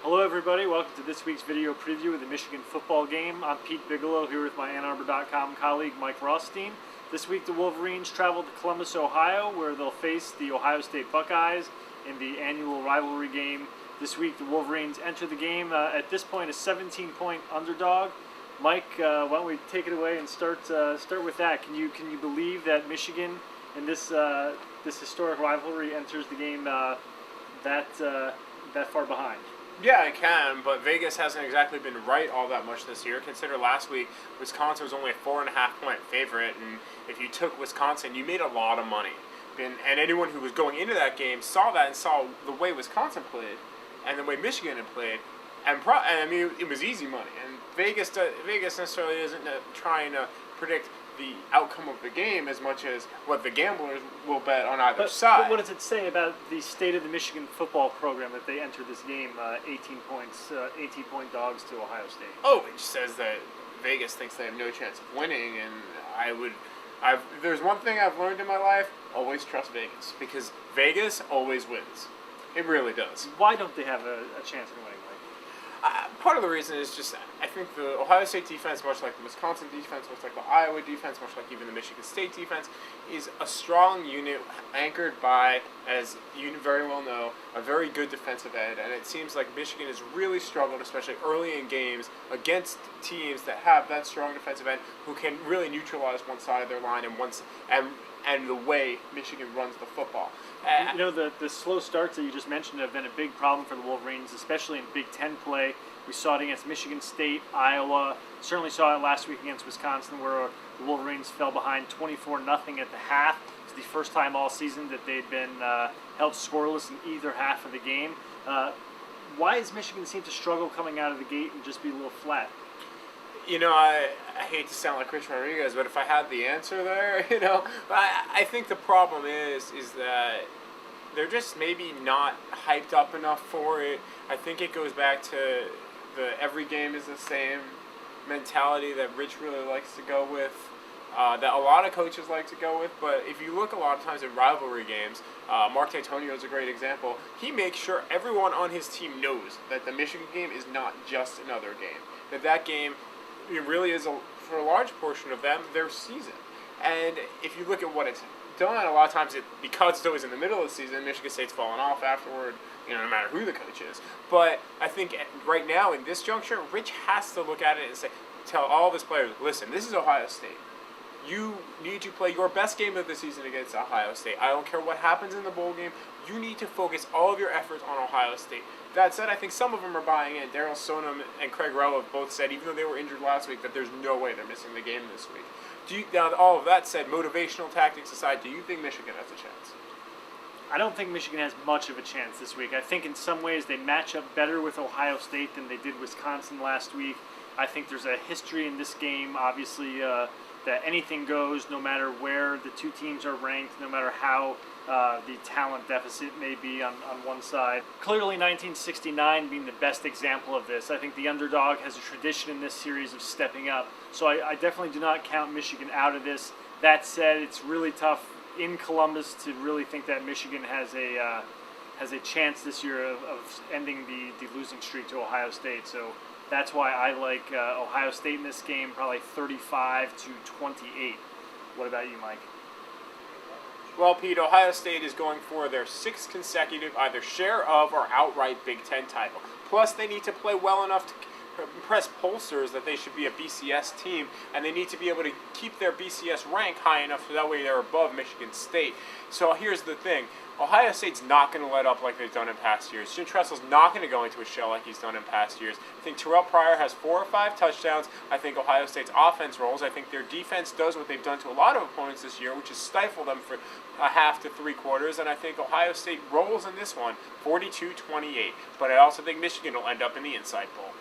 Hello everybody, welcome to this week's video preview of the Michigan football game. I'm Pete Bigelow here with my AnnArbor.com colleague Mike Rothstein. This week the Wolverines travel to Columbus, Ohio, where they'll face the Ohio State Buckeyes in the annual rivalry game. This week the Wolverines enter the game at this point a 17-point underdog. Mike, why don't we take it away and start with that? Can you believe that Michigan in this historic rivalry enters the game that far behind? Yeah, I can, but Vegas hasn't exactly been right all that much this year. Consider last week, Wisconsin was only a 4.5-point favorite, and if you took Wisconsin, you made a lot of money. And anyone who was going into that game saw that and saw the way Wisconsin played and the way Michigan had played, and I mean, it was easy money. And Vegas necessarily isn't trying to predict the outcome of the game as much as what the gamblers will bet on either side. But what does it say about the state of the Michigan football program that they entered this game 18-point dogs to Ohio State? Oh, it says that Vegas thinks they have no chance of winning, and there's one thing I've learned in my life: always trust Vegas, because Vegas always wins. It really does. Why don't they have a chance in winning? Part of the reason is just, I think the Ohio State defense, much like the Wisconsin defense, much like the Iowa defense, much like even the Michigan State defense, is a strong unit anchored by, as you very well know, a very good defensive end. And it seems like Michigan has really struggled, especially early in games, against teams that have that strong defensive end who can really neutralize one side of their line and the way Michigan runs the football. You know, the slow starts that you just mentioned have been a big problem for the Wolverines, especially in Big Ten play. We saw it against Michigan State, Iowa, certainly saw it last week against Wisconsin, where the Wolverines fell behind 24-0 at the half. It's the first time all season that they'd been held scoreless in either half of the game. Why does Michigan seem to struggle coming out of the gate and just be a little flat? You know, I hate to sound like Rich Rodriguez, but if I had the answer there, I think the problem is that they're just maybe not hyped up enough for it. I think it goes back to the every game is the same mentality that Rich really likes to go with, that a lot of coaches like to go with. But if you look a lot of times in rivalry games, Mark D'Antonio is a great example. He makes sure everyone on his team knows that the Michigan game is not just another game, that game it really is, for a large portion of them, their season. And if you look at what it's done, a lot of times, because it's always in the middle of the season, Michigan State's fallen off afterward, no matter who the coach is. But I think right now, in this juncture, Rich has to look at it and tell all of his players, listen, this is Ohio State. You need to play your best game of the season against Ohio State. I don't care what happens in the bowl game. You need to focus all of your efforts on Ohio State. That said, I think some of them are buying in. Daryl Stoneham and Craig Rowell have both said, even though they were injured last week, that there's no way they're missing the game this week. Now, all of that said, motivational tactics aside, do you think Michigan has a chance? I don't think Michigan has much of a chance this week. I think in some ways they match up better with Ohio State than they did Wisconsin last week. I think there's a history in this game, obviously, that anything goes, no matter where the two teams are ranked, no matter how the talent deficit may be on one side. Clearly 1969 being the best example of this. I think the underdog has a tradition in this series of stepping up. So I definitely do not count Michigan out of this. That said, it's really tough in Columbus to really think that Michigan has a chance this year of ending the losing streak to Ohio State. So that's why I like Ohio State in this game, probably 35-28. What about you, Mike? Well, Pete, Ohio State is going for their 6th consecutive either share of or outright Big Ten title. Plus, they need to play well enough to impress pollsters that they should be a BCS team, and they need to be able to keep their BCS rank high enough so that way they're above Michigan State. So here's the thing. Ohio State's not going to let up like they've done in past years. Jim Tressel's not going to go into a shell like he's done in past years. I think Terrell Pryor has 4 or 5 touchdowns. I think Ohio State's offense rolls. I think their defense does what they've done to a lot of opponents this year, which is stifle them for a half to 3 quarters. And I think Ohio State rolls in this one, 42-28. But I also think Michigan will end up in the Inside Bowl.